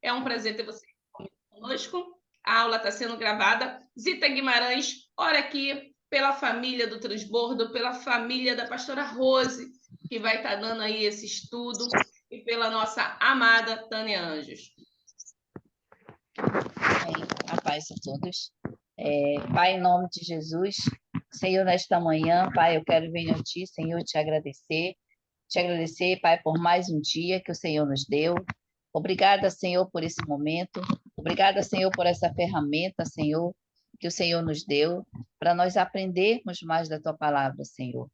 É um prazer ter você conosco. A aula está sendo gravada. Zita Guimarães, ora aqui pela família do Transbordo, pela família da pastora Rose, que vai estar dando aí esse estudo, e pela nossa amada Tânia Anjos. A paz a todos. Pai, em nome de Jesus, Senhor, nesta manhã, Pai, eu quero vir a Ti, Senhor, te agradecer, Pai, por mais um dia que o Senhor nos deu. Obrigada, Senhor, por esse momento. Obrigada, Senhor, por essa ferramenta, Senhor, que o Senhor nos deu, para nós aprendermos mais da Tua palavra, Senhor.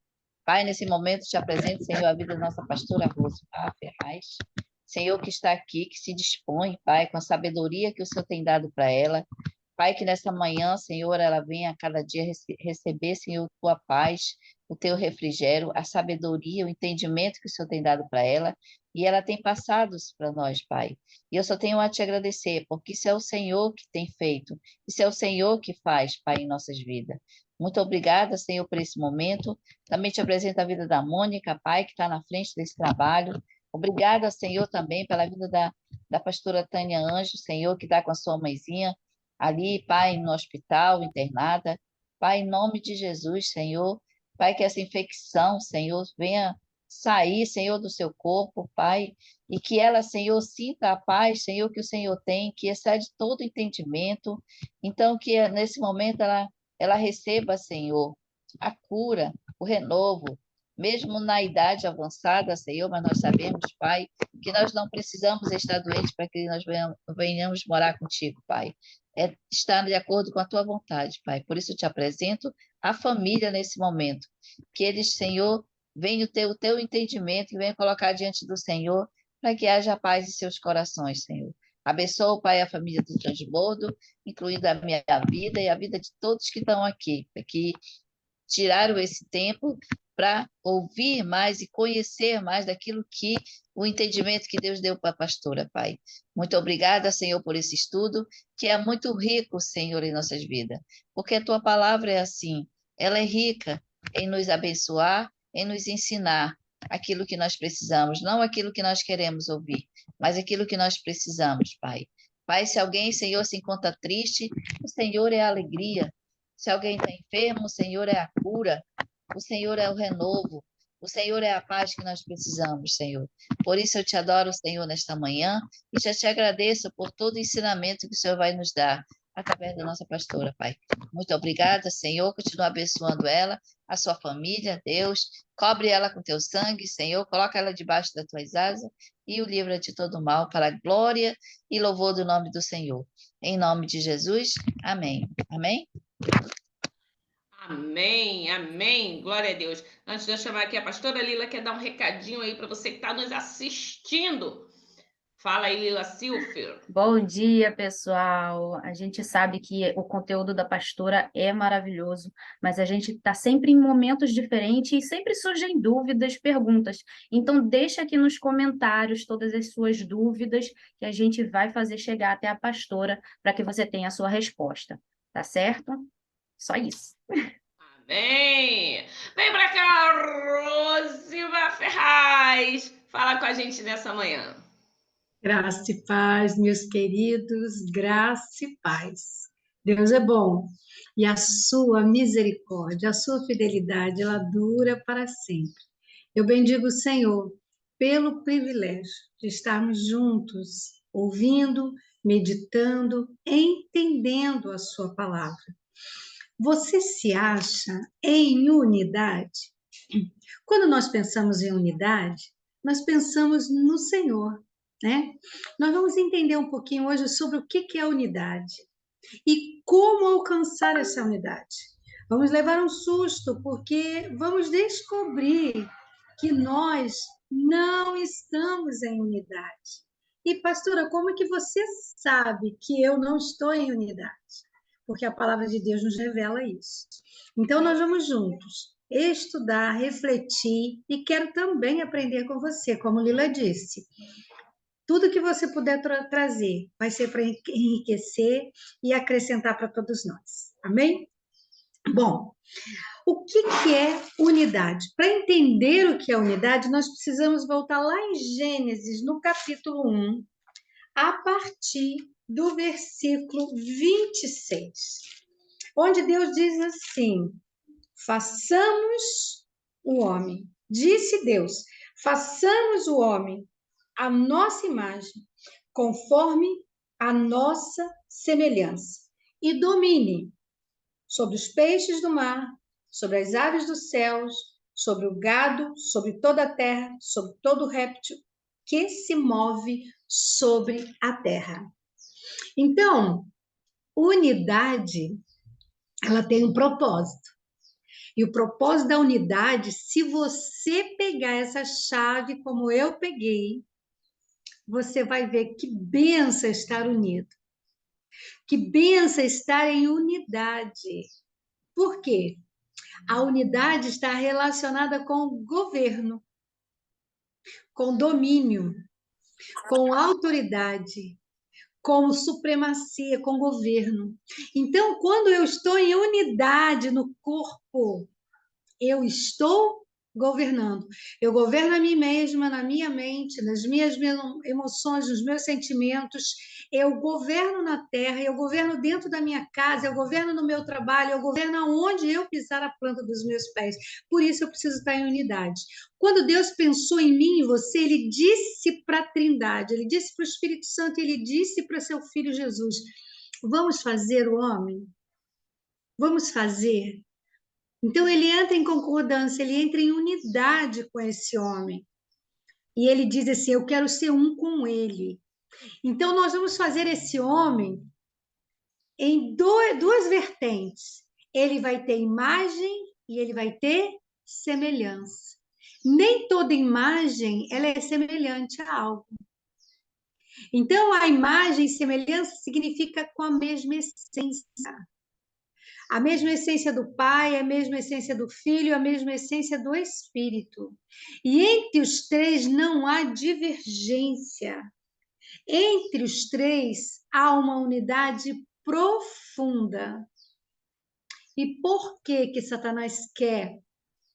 Pai, nesse momento, te apresento, Senhor, a vida da nossa pastora Rose Ferraz. Senhor, que está aqui, que se dispõe, Pai, com a sabedoria que o Senhor tem dado para ela. Pai, que nessa manhã, Senhor, ela venha a cada dia receber, Senhor, tua paz, o teu refrigério, a sabedoria, o entendimento que o Senhor tem dado para ela, e ela tem passado para nós, Pai. E eu só tenho a te agradecer, porque isso é o Senhor que tem feito, isso é o Senhor que faz, Pai, em nossas vidas. Muito obrigada, Senhor, por esse momento. Também te apresento a vida da Mônica, Pai, que está na frente desse trabalho. Obrigada, Senhor, também pela vida da pastora Tânia Anjos, Senhor, que está com a sua mãezinha ali, Pai, no hospital, internada. Pai, em nome de Jesus, Senhor, Pai, que essa infecção, Senhor, venha sair, Senhor, do seu corpo, Pai, e que ela, Senhor, sinta a paz, Senhor, que o Senhor tem, que excede todo entendimento. Então, que nesse momento ela receba, Senhor, a cura, o renovo, mesmo na idade avançada, Senhor, mas nós sabemos, Pai, que nós não precisamos estar doentes para que nós venhamos morar contigo, Pai. Estar de acordo com a tua vontade, Pai. Por isso eu te apresento a família nesse momento. Que eles, Senhor, venham ter o teu entendimento e venham colocar diante do Senhor para que haja paz em seus corações, Senhor. Abençoa, Pai, a família do Transbordo, incluindo a minha vida e a vida de todos que estão aqui, que tiraram esse tempo para ouvir mais e conhecer mais daquilo que o entendimento que Deus deu para a pastora, Pai. Muito obrigada, Senhor, por esse estudo, que é muito rico, Senhor, em nossas vidas, porque a tua palavra é assim, ela é rica em nos abençoar, em nos ensinar aquilo que nós precisamos, não aquilo que nós queremos ouvir, mas aquilo que nós precisamos, Pai. Pai, se alguém, Senhor, se encontra triste, o Senhor é a alegria. Se alguém está enfermo, o Senhor é a cura. O Senhor é o renovo. O Senhor é a paz que nós precisamos, Senhor. Por isso eu te adoro, Senhor, nesta manhã e já te agradeço por todo o ensinamento que o Senhor vai nos dar através da nossa pastora, Pai. Muito obrigada, Senhor. Continua abençoando ela, a sua família, Deus. Cobre ela com teu sangue, Senhor. Coloca ela debaixo das tuas asas e o livra de todo mal para a glória e louvor do nome do Senhor. Em nome de Jesus, amém. Amém? Amém, amém, glória a Deus. Antes de eu chamar aqui a pastora Lila, quer dar um recadinho aí para você que está nos assistindo. Fala aí, Lila Silfer. Bom dia, pessoal. A gente sabe que o conteúdo da pastora é maravilhoso, mas a gente está sempre em momentos diferentes e sempre surgem dúvidas, perguntas. Então, deixa aqui nos comentários todas as suas dúvidas que a gente vai fazer chegar até a pastora para que você tenha a sua resposta. Tá certo? Só isso. Amém. Vem para cá, Rosiva Ferraz. Fala com a gente nessa manhã. Graça e paz, meus queridos, graça e paz. Deus é bom e a sua misericórdia, a sua fidelidade, ela dura para sempre. Eu bendigo o Senhor pelo privilégio de estarmos juntos, ouvindo, meditando, entendendo a sua palavra. Você se acha em unidade? Quando nós pensamos em unidade, nós pensamos no Senhor, né? Nós vamos entender um pouquinho hoje sobre o que é unidade e como alcançar essa unidade. Vamos levar um susto, porque vamos descobrir que nós não estamos em unidade. E, pastora, como é que você sabe que eu não estou em unidade? Porque a palavra de Deus nos revela isso. Então, nós vamos juntos estudar, refletir e quero também aprender com você, como Lila disse. Tudo que você puder trazer vai ser para enriquecer e acrescentar para todos nós. Amém? Bom, o que é unidade? Para entender o que é unidade, nós precisamos voltar lá em Gênesis, no capítulo 1, a partir do versículo 26, onde Deus diz assim: façamos o homem. Disse Deus: façamos o homem à nossa imagem, conforme a nossa semelhança, e domine sobre os peixes do mar, sobre as aves dos céus, sobre o gado, sobre toda a terra, sobre todo réptil que se move sobre a terra. Então, unidade, ela tem um propósito. E o propósito da unidade, se você pegar essa chave como eu peguei, você vai ver que benção estar unido. Que benção estar em unidade. Por quê? A unidade está relacionada com governo, com domínio, com autoridade, com supremacia, com governo. Então, quando eu estou em unidade no corpo, eu estou governando. Eu governo a mim mesma, na minha mente, nas minhas emoções, nos meus sentimentos. Eu governo na terra, eu governo dentro da minha casa, eu governo no meu trabalho, eu governo aonde eu pisar a planta dos meus pés. Por isso eu preciso estar em unidade. Quando Deus pensou em mim e você, Ele disse para a Trindade, Ele disse para o Espírito Santo, Ele disse para seu Filho Jesus: vamos fazer o homem? Vamos fazer? Então, ele entra em concordância, ele entra em unidade com esse homem. E ele diz assim: eu quero ser um com ele. Então, nós vamos fazer esse homem em duas vertentes. Ele vai ter imagem e ele vai ter semelhança. Nem toda imagem ela é semelhante a algo. Então, a imagem e semelhança significa com a mesma essência. A mesma essência do Pai, a mesma essência do Filho, a mesma essência do Espírito. E entre os três não há divergência. Entre os três há uma unidade profunda. E por que Satanás quer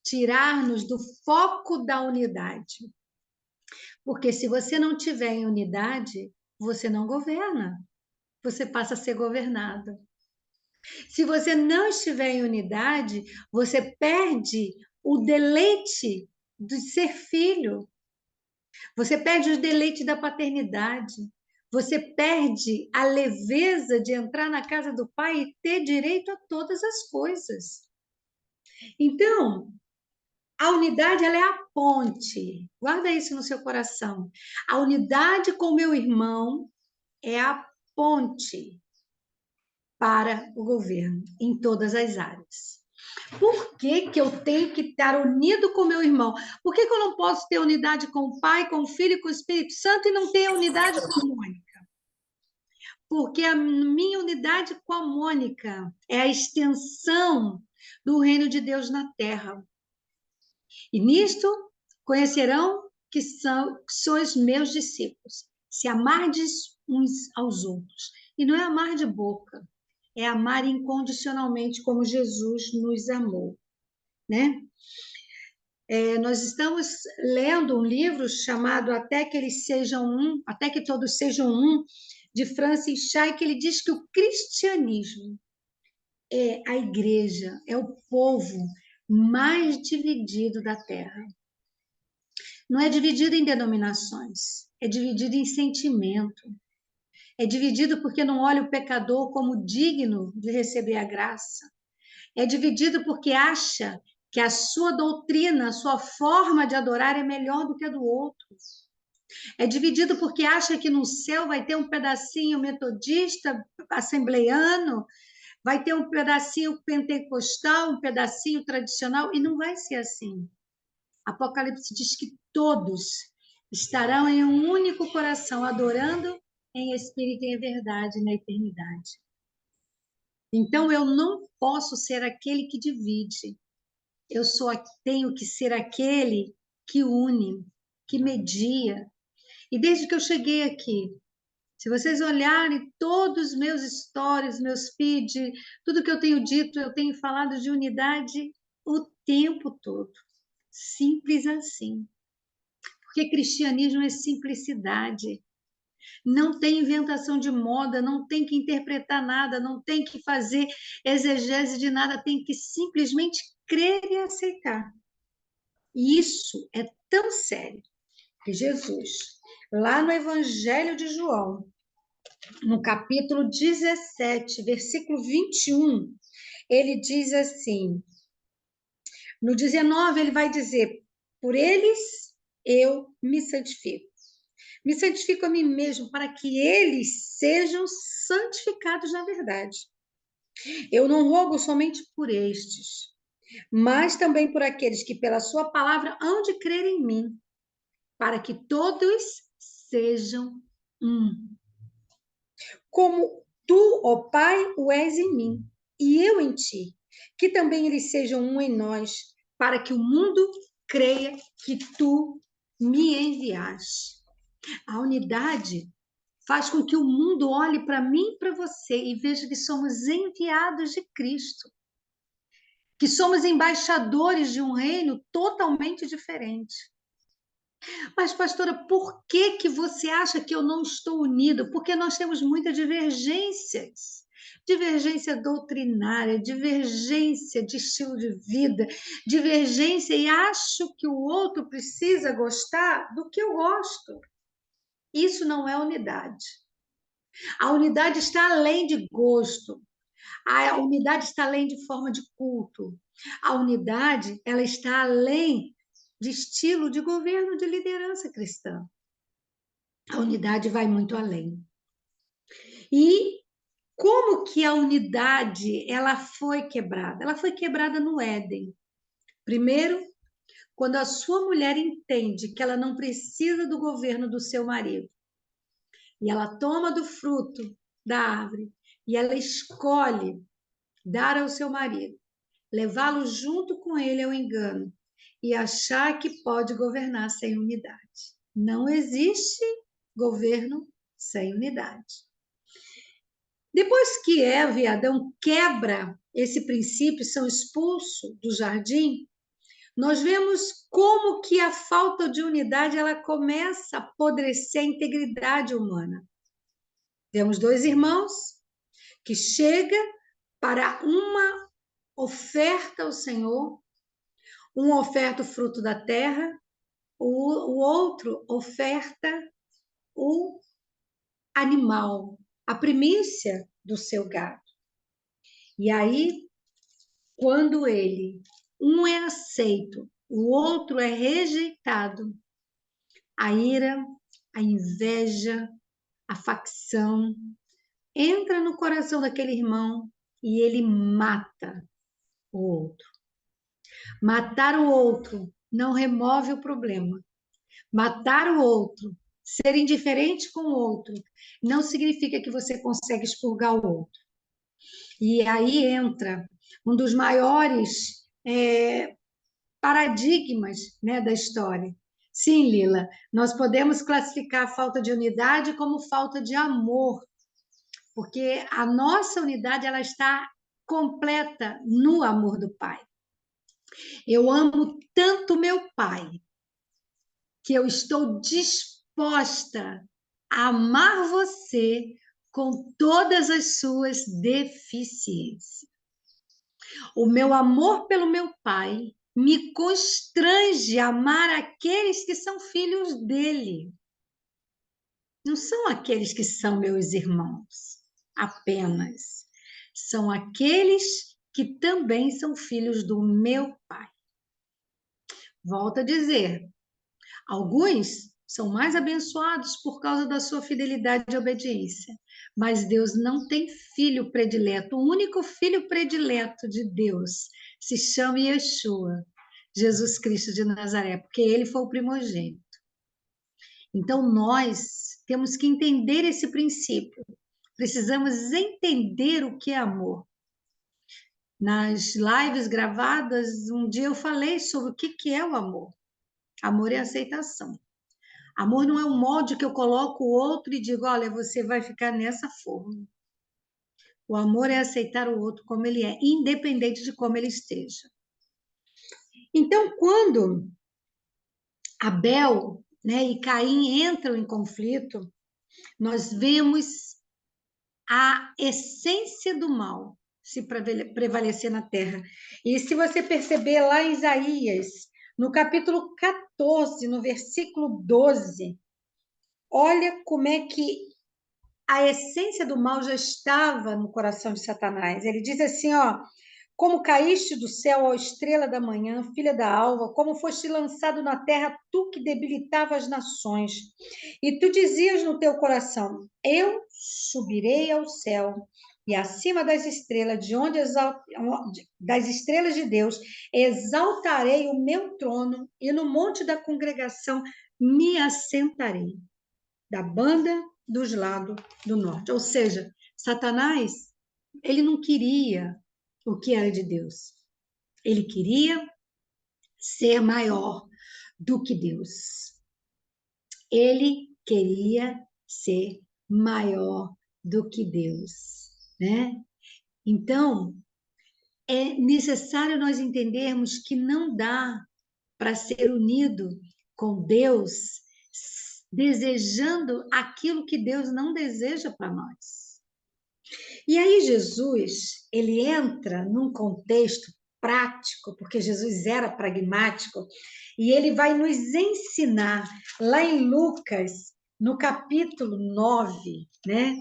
tirar-nos do foco da unidade? Porque se você não tiver em unidade, você não governa. Você passa a ser governado. Se você não estiver em unidade, você perde o deleite de ser filho. Você perde o deleite da paternidade. Você perde a leveza de entrar na casa do Pai e ter direito a todas as coisas. Então, a unidade ela é a ponte. Guarda isso no seu coração. A unidade com o meu irmão é a ponte para o governo em todas as áreas. Por que eu tenho que estar unido com meu irmão? Por que eu não posso ter unidade com o Pai, com o Filho e com o Espírito Santo e não ter unidade com a Mônica? Porque a minha unidade com a Mônica é a extensão do reino de Deus na terra. E nisto conhecerão que sois meus discípulos, se amardes uns aos outros. E não é amar de boca, é amar incondicionalmente como Jesus nos amou, né? Nós estamos lendo um livro chamado Até que eles sejam um, Até que todos sejam um, de Francis Chay, que ele diz que o cristianismo é a igreja, é o povo mais dividido da terra. Não é dividido em denominações, é dividido em sentimento. É dividido porque não olha o pecador como digno de receber a graça. É dividido porque acha que a sua doutrina, a sua forma de adorar é melhor do que a do outro. É dividido porque acha que no céu vai ter um pedacinho metodista, assembleiano, vai ter um pedacinho pentecostal, um pedacinho tradicional, e não vai ser assim. Apocalipse diz que todos estarão em um único coração, adorando em espírito e em verdade na eternidade. Então, eu não posso ser aquele que divide. Tenho que ser aquele que une, que media. E desde que eu cheguei aqui, se vocês olharem todos os meus stories, meus feeds, tudo que eu tenho dito, eu tenho falado de unidade o tempo todo. Simples assim. Porque cristianismo é simplicidade. Não tem inventação de moda, não tem que interpretar nada, não tem que fazer exegese de nada, tem que simplesmente crer e aceitar. E isso é tão sério que Jesus, lá no Evangelho de João, no capítulo 17, versículo 21, ele diz assim, no 19 ele vai dizer, por eles eu me santifico. Me santifico a mim mesmo para que eles sejam santificados na verdade. Eu não rogo somente por estes, mas também por aqueles que pela sua palavra hão de crer em mim, para que todos sejam um. Como tu, ó Pai, o és em mim, e eu em ti, que também eles sejam um em nós, para que o mundo creia que tu me enviaste. A unidade faz com que o mundo olhe para mim e para você e veja que somos enviados de Cristo, que somos embaixadores de um reino totalmente diferente. Mas, pastora, por que que você acha que eu não estou unida? Porque nós temos muitas divergências. Divergência doutrinária, divergência de estilo de vida, divergência e acho que o outro precisa gostar do que eu gosto. Isso não é unidade. A unidade está além de gosto. A unidade está além de forma de culto. A unidade, ela está além de estilo de governo, de liderança cristã. A unidade vai muito além. E como que a unidade ela foi quebrada? Ela foi quebrada no Éden. Primeiro, quando a sua mulher entende que ela não precisa do governo do seu marido, e ela toma do fruto da árvore, e ela escolhe dar ao seu marido, levá-lo junto com ele ao engano e achar que pode governar sem unidade. Não existe governo sem unidade. Depois que Eva e Adão quebram esse princípio, são expulsos do jardim, nós vemos como que a falta de unidade ela começa a apodrecer a integridade humana. Temos dois irmãos que chegam para uma oferta ao Senhor, um oferta o fruto da terra, o outro oferta o animal, a primícia do seu gado. E aí, quando um é aceito, o outro é rejeitado, a ira, a inveja, a facção entra no coração daquele irmão e ele mata o outro. Matar o outro não remove o problema. Matar o outro, ser indiferente com o outro, não significa que você consegue expurgar o outro. E aí entra um dos maiores paradigmas, né, da história. Sim, Lila, nós podemos classificar a falta de unidade como falta de amor, porque a nossa unidade ela está completa no amor do Pai. Eu amo tanto meu Pai que eu estou disposta a amar você com todas as suas deficiências. O meu amor pelo meu Pai me constrange a amar aqueles que são filhos dele. Não são aqueles que são meus irmãos, apenas. São aqueles que também são filhos do meu Pai. Volto a dizer, alguns são mais abençoados por causa da sua fidelidade e obediência, mas Deus não tem filho predileto. O único filho predileto de Deus se chama Yeshua, Jesus Cristo de Nazaré, porque ele foi o primogênito. Então, nós temos que entender esse princípio. Precisamos entender o que é amor. Nas lives gravadas, um dia eu falei sobre o que é o amor. Amor é aceitação. Amor não é um molde que eu coloco o outro e digo, olha, você vai ficar nessa forma. O amor é aceitar o outro como ele é, independente de como ele esteja. Então, quando Abel, né, e Caim entram em conflito, nós vemos a essência do mal se prevalecer na terra. E se você perceber lá em Isaías, no capítulo 14, no versículo 12, olha como é que a essência do mal já estava no coração de Satanás. Ele diz assim, ó: como caíste do céu, ó estrela da manhã, filha da alva, como foste lançado na terra, tu que debilitava as nações. E tu dizias no teu coração, eu subirei ao céu, e acima das estrelas, das estrelas de Deus, exaltarei o meu trono, e no monte da congregação me assentarei, da banda dos lados do norte. Ou seja, Satanás, ele não queria o que era de Deus. Ele queria ser maior do que Deus. Ele queria ser maior do que Deus, né? Então, é necessário nós entendermos que não dá para ser unido com Deus desejando aquilo que Deus não deseja para nós. E aí Jesus, ele entra num contexto prático, porque Jesus era pragmático, e ele vai nos ensinar lá em Lucas, no capítulo 9, né?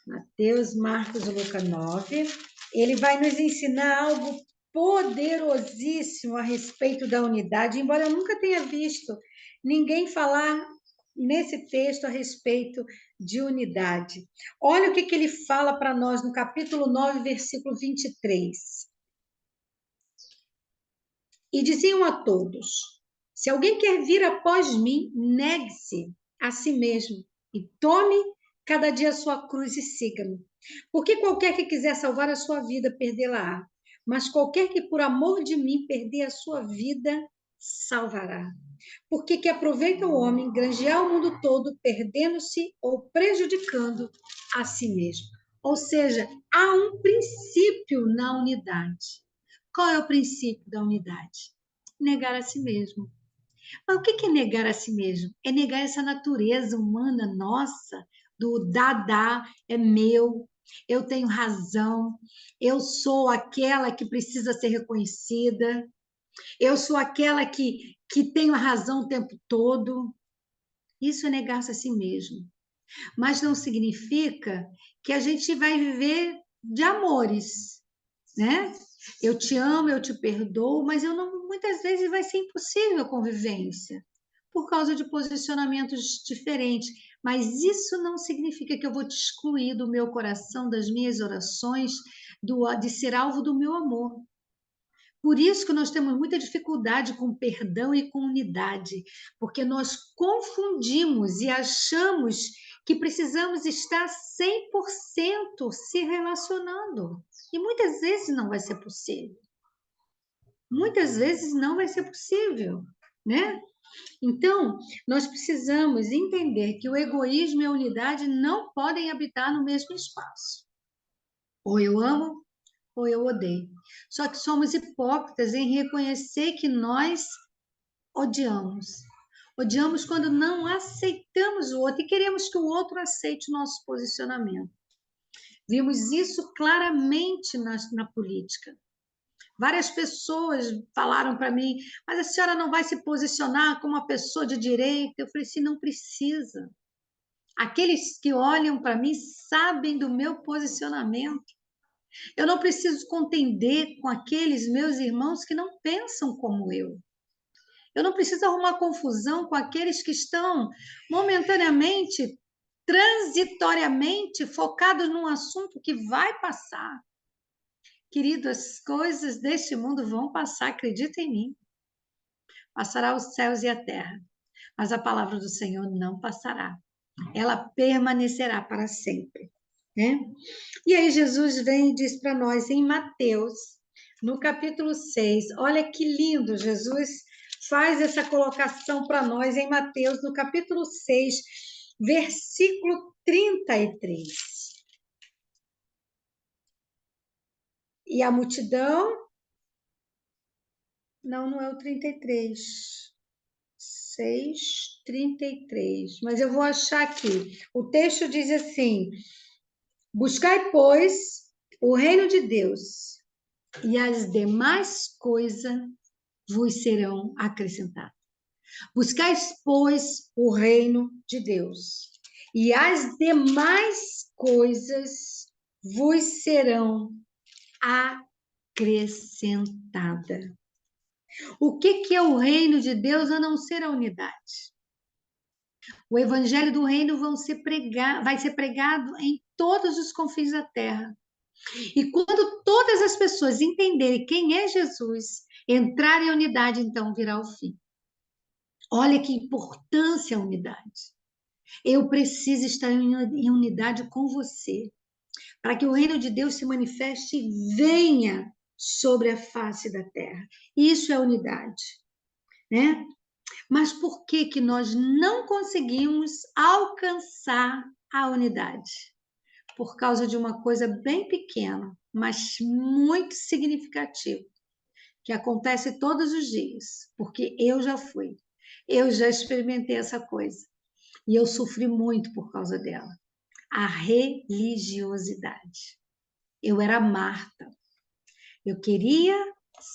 Mateus, Marcos e Lucas 9, ele vai nos ensinar algo poderosíssimo a respeito da unidade, embora eu nunca tenha visto ninguém falar nesse texto a respeito de unidade. Olha o que ele fala para nós no capítulo 9, versículo 23. E diziam a todos: se alguém quer vir após mim, negue-se a si mesmo e tome cada dia a sua cruz e siga-me. Porque qualquer que quiser salvar a sua vida, perdê-la-á. Mas qualquer que por amor de mim perder a sua vida, salvará. Porque que aproveita o homem granjear o mundo todo, perdendo-se ou prejudicando a si mesmo. Ou seja, há um princípio na unidade. Qual é o princípio da unidade? Negar a si mesmo. Mas o que é negar a si mesmo? É negar essa natureza humana nossa, do dá, é meu, eu tenho razão, eu sou aquela que precisa ser reconhecida, eu sou aquela que tenho a razão o tempo todo. Isso é negar-se a si mesmo. Mas não significa que a gente vai viver de amores, né? Eu te amo, eu te perdoo, mas eu não, muitas vezes vai ser impossível a convivência por causa de posicionamentos diferentes. Mas isso não significa que eu vou te excluir do meu coração, das minhas orações, de ser alvo do meu amor. Por isso que nós temos muita dificuldade com perdão e com unidade, porque nós confundimos e achamos que precisamos estar 100% se relacionando. E muitas vezes não vai ser possível. Muitas vezes não vai ser possível, né? Então, nós precisamos entender que o egoísmo e a unidade não podem habitar no mesmo espaço. Ou eu amo, ou eu odeio. Só que somos hipócritas em reconhecer que nós odiamos. Odiamos quando não aceitamos o outro e queremos que o outro aceite o nosso posicionamento. Vimos isso claramente na política. Várias pessoas falaram para mim, mas a senhora não vai se posicionar como uma pessoa de direita? Eu falei assim, não precisa. Aqueles que olham para mim sabem do meu posicionamento. Eu não preciso contender com aqueles meus irmãos que não pensam como eu. Eu não preciso arrumar confusão com aqueles que estão momentaneamente, transitoriamente focados num assunto que vai passar. Querido, as coisas deste mundo vão passar, acredita em mim. Passará os céus e a terra, mas a palavra do Senhor não passará. Ela permanecerá para sempre. Né? E aí Jesus vem e diz para nós em Mateus, no capítulo 6, olha que lindo, Jesus faz essa colocação para nós em Mateus, no capítulo 6, versículo 33. E a multidão... Não é o 33. 6, 33, mas eu vou achar aqui. O texto diz assim: buscai, pois, o reino de Deus, e as demais coisas vos serão acrescentadas. Buscai, pois, o reino de Deus, e as demais coisas vos serão acrescentadas. O que é o reino de Deus a não ser a unidade? O evangelho do reino vai ser pregado em todos os confins da terra. E quando todas as pessoas entenderem quem é Jesus, entrarem em unidade, então virá o fim. Olha que importância a unidade. Eu preciso estar em unidade com você, para que o reino de Deus se manifeste e venha sobre a face da terra. Isso é unidade, né? Mas por que que nós não conseguimos alcançar a unidade? Por causa de uma coisa bem pequena, mas muito significativa, que acontece todos os dias, porque eu já fui, eu já experimentei essa coisa, e eu sofri muito por causa dela. A religiosidade. Eu era Marta, eu queria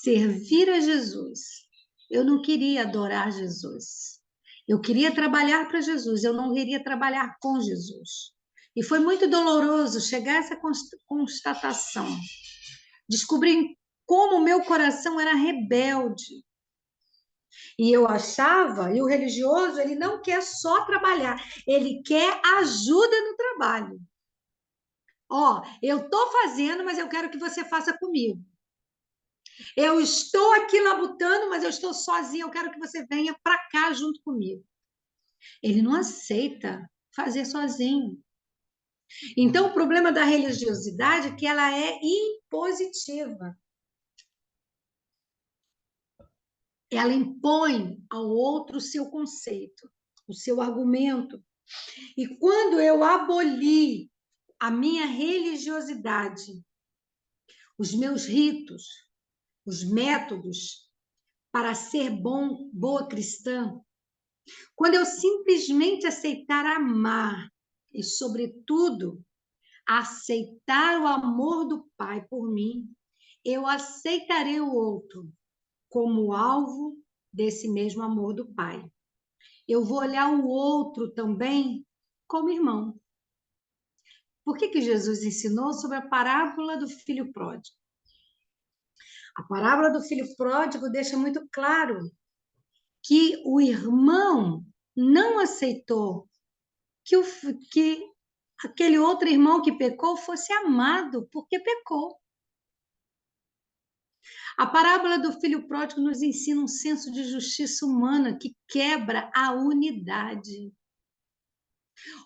servir a Jesus, eu não queria adorar Jesus, eu queria trabalhar para Jesus, eu não queria trabalhar com Jesus. E foi muito doloroso chegar a essa constatação, descobrir como o meu coração era rebelde. E eu achava, e o religioso, ele não quer só trabalhar, ele quer ajuda no trabalho. Ó, eu estou fazendo, mas eu quero que você faça comigo. Eu estou aqui labutando, mas eu estou sozinha, eu quero que você venha para cá junto comigo. Ele não aceita fazer sozinho. Então, o problema da religiosidade é que ela é impositiva. Ela impõe ao outro o seu conceito, o seu argumento. E quando eu aboli a minha religiosidade, os meus ritos, os métodos para ser boa cristã, quando eu simplesmente aceitar amar e, sobretudo, aceitar o amor do Pai por mim, eu aceitarei o outro como alvo desse mesmo amor do Pai. Eu vou olhar o outro também como irmão. Por que Jesus ensinou sobre a parábola do filho pródigo? A parábola do filho pródigo deixa muito claro que o irmão não aceitou que aquele outro irmão que pecou fosse amado porque pecou. A parábola do filho pródigo nos ensina um senso de justiça humana que quebra a unidade.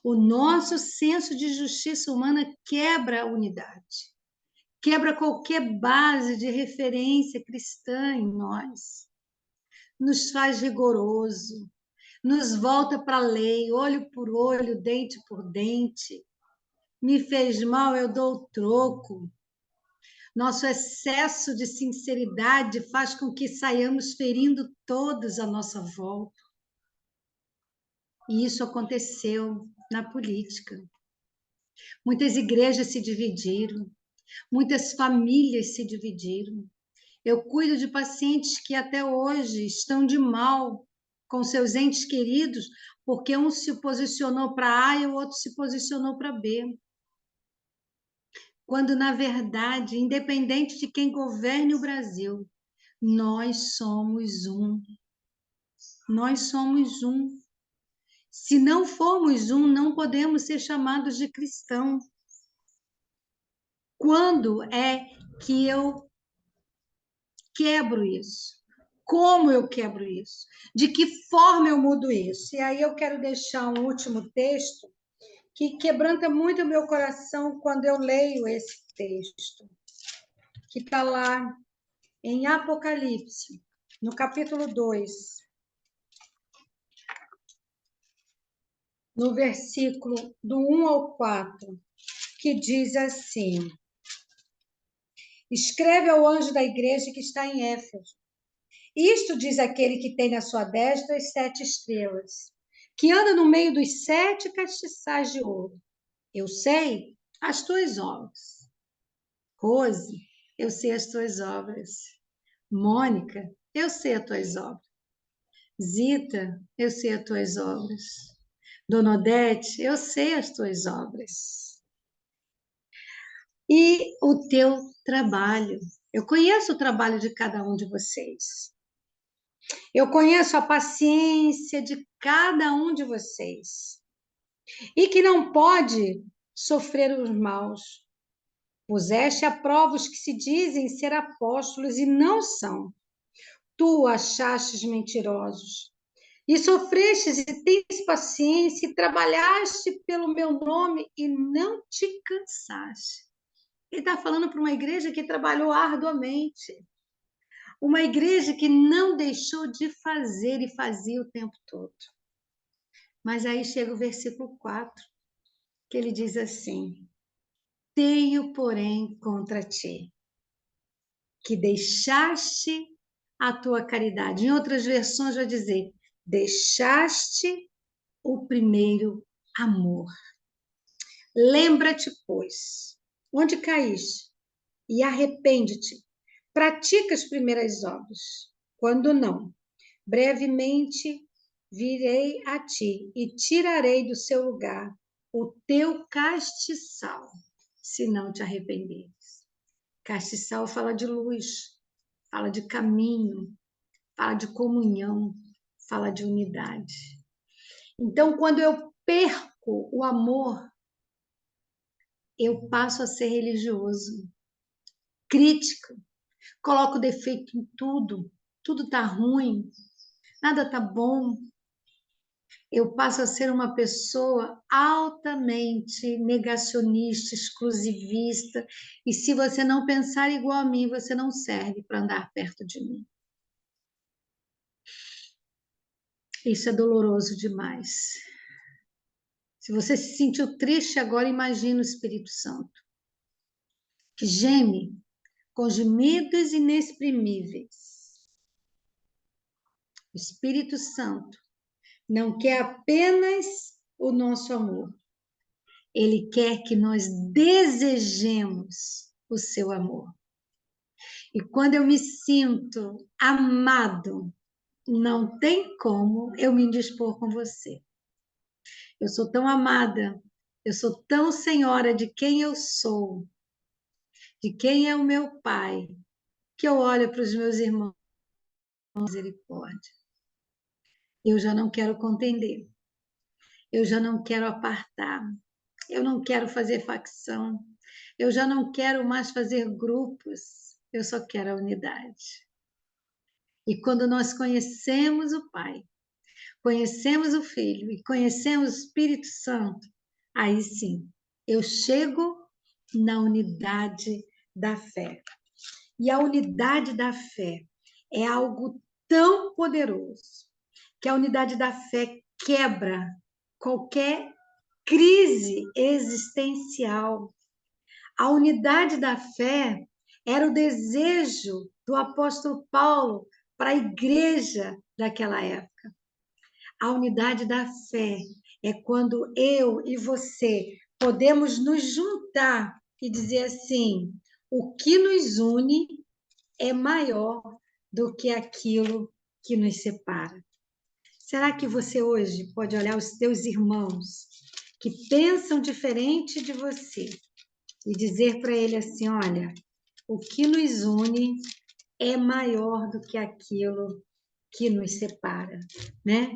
O nosso senso de justiça humana quebra a unidade, quebra qualquer base de referência cristã em nós, nos faz rigoroso, nos volta para a lei, olho por olho, dente por dente. Me fez mal, eu dou o troco. Nosso excesso de sinceridade faz com que saiamos ferindo todos à nossa volta. E isso aconteceu na política. Muitas igrejas se dividiram, muitas famílias se dividiram. Eu cuido de pacientes que até hoje estão de mal com seus entes queridos, porque um se posicionou para A e o outro se posicionou para B. Quando, na verdade, independente de quem governe o Brasil, nós somos um. Nós somos um. Se não formos um, não podemos ser chamados de cristão. Quando é que eu quebro isso? Como eu quebro isso? De que forma eu mudo isso? E aí eu quero deixar um último texto que quebranta muito o meu coração quando eu leio esse texto, que está lá em Apocalipse, no capítulo 2, no versículo do 1 ao 4, que diz assim: escreve ao anjo da igreja que está em Éfeso. Isto diz aquele que tem na sua destra as 7 estrelas, que anda no meio dos 7 castiçais de ouro. Eu sei as tuas obras. Rose, eu sei as tuas obras. Mônica, eu sei as tuas obras. Zita, eu sei as tuas obras. Dona Odete, eu sei as tuas obras. E o teu trabalho. Eu conheço o trabalho de cada um de vocês. Eu conheço a paciência de cada um de vocês. E que não pode sofrer os maus. Puseste à prova os que se dizem ser apóstolos e não são. Tu achastes mentirosos. E sofrestes e tens paciência e trabalhaste pelo meu nome e não te cansaste. Ele está falando para uma igreja que trabalhou arduamente. Uma igreja que não deixou de fazer e fazia o tempo todo. Mas aí chega o versículo 4, que ele diz assim: tenho, porém, contra ti, que deixaste a tua caridade. Em outras versões vai dizer, deixaste o primeiro amor. Lembra-te, pois, onde caíste, e arrepende-te. Pratica as primeiras obras. Quando não, brevemente virei a ti e tirarei do seu lugar o teu castiçal, se não te arrependeres. Castiçal fala de luz, fala de caminho, fala de comunhão, fala de unidade. Então, quando eu perco o amor, eu passo a ser religioso, crítico, coloco defeito em tudo, tudo está ruim, nada está bom. Eu passo a ser uma pessoa altamente negacionista, exclusivista, e se você não pensar igual a mim, você não serve para andar perto de mim. Isso é doloroso demais. Se você se sentiu triste agora, imagine o Espírito Santo, que geme com gemidos inexprimíveis. O Espírito Santo não quer apenas o nosso amor. Ele quer que nós desejemos o seu amor. E quando eu me sinto amado, não tem como eu me indispor com você. Eu sou tão amada, eu sou tão senhora de quem eu sou, de quem é o meu pai, que eu olho para os meus irmãos com misericórdia. Eu já não quero contender, eu já não quero apartar, eu não quero fazer facção, eu já não quero mais fazer grupos, eu só quero a unidade. E quando nós conhecemos o Pai, conhecemos o Filho e conhecemos o Espírito Santo, aí sim, eu chego na unidade da fé. E a unidade da fé é algo tão poderoso que a unidade da fé quebra qualquer crise existencial. A unidade da fé era o desejo do apóstolo Paulo para a igreja daquela época. A unidade da fé é quando eu e você podemos nos juntar e dizer assim: o que nos une é maior do que aquilo que nos separa. Será que você hoje pode olhar os teus irmãos que pensam diferente de você e dizer para ele assim: olha, o que nos une é maior do que aquilo que nos separa, né?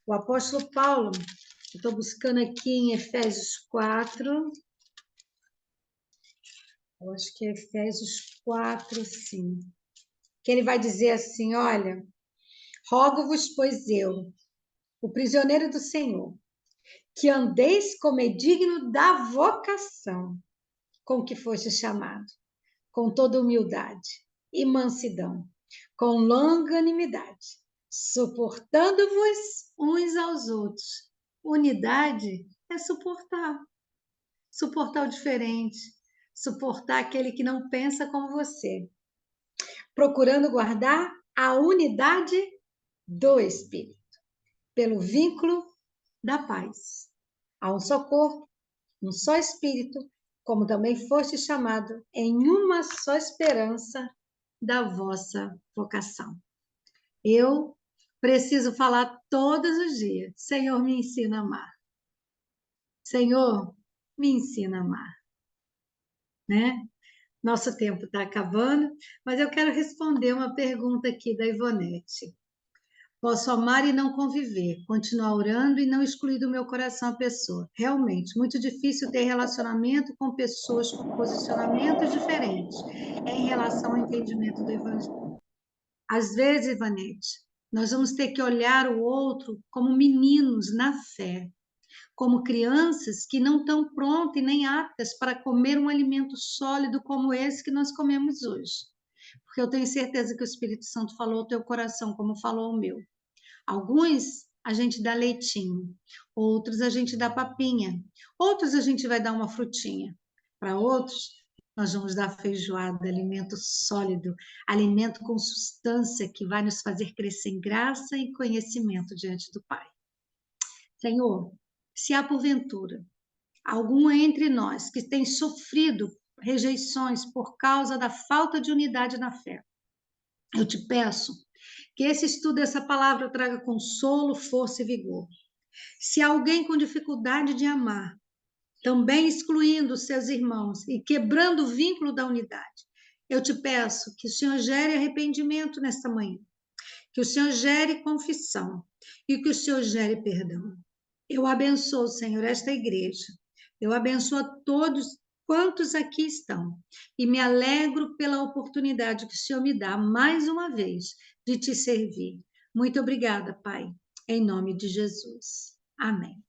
O apóstolo Paulo, eu estou buscando aqui em Efésios 4, eu acho que é Efésios 4, sim, que ele vai dizer assim: olha, rogo-vos, pois eu, o prisioneiro do Senhor, que andeis como é digno da vocação com que foste chamado, com toda humildade e mansidão, com longanimidade, suportando-vos uns aos outros. Unidade é suportar o diferente, suportar aquele que não pensa como você, procurando guardar a unidade do Espírito, pelo vínculo da paz. Há um só corpo, um só Espírito, como também foste chamado em uma só esperança da vossa vocação. Eu preciso falar todos os dias: Senhor, me ensina a amar. Senhor, me ensina a amar. Né? Nosso tempo está acabando, mas eu quero responder uma pergunta aqui da Ivonete. Posso amar e não conviver, continuar orando e não excluir do meu coração a pessoa. Realmente, muito difícil ter relacionamento com pessoas com posicionamentos diferentes em relação ao entendimento do Evangelho. Às vezes, Ivanete, nós vamos ter que olhar o outro como meninos na fé, como crianças que não estão prontas e nem aptas para comer um alimento sólido como esse que nós comemos hoje. Porque eu tenho certeza que o Espírito Santo falou ao teu coração como falou ao meu. Alguns a gente dá leitinho, outros a gente dá papinha, outros a gente vai dar uma frutinha. Para outros, nós vamos dar feijoada, alimento sólido, alimento com substância que vai nos fazer crescer em graça e conhecimento diante do Pai. Senhor, se há porventura algum entre nós que tem sofrido rejeições por causa da falta de unidade na fé, eu te peço que esse estudo dessa palavra traga consolo, força e vigor. Se há alguém com dificuldade de amar, também excluindo seus irmãos e quebrando o vínculo da unidade, eu te peço que o Senhor gere arrependimento nesta manhã, que o Senhor gere confissão e que o Senhor gere perdão. Eu abençoo, Senhor, esta igreja. Eu abençoo a todos quantos aqui estão e me alegro pela oportunidade que o Senhor me dá mais uma vez de te servir. Muito obrigada, Pai, em nome de Jesus. Amém.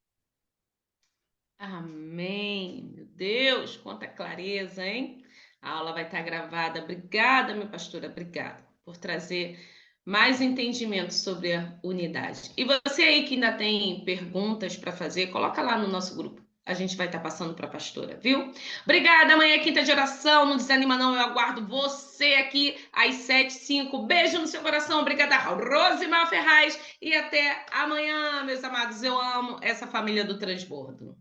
Amém. Meu Deus, quanta clareza, hein? A aula vai estar gravada. Obrigada, minha pastora, obrigada por trazer mais entendimento sobre a unidade. E você aí que ainda tem perguntas para fazer, coloca lá no nosso grupo. A gente vai estar passando para a pastora, viu? Obrigada, amanhã é quinta de oração. Não desanima não, eu aguardo você aqui às 7h05. Beijo no seu coração. Obrigada, Rosimar Ferraz. E até amanhã, meus amados. Eu amo essa família do Transbordo.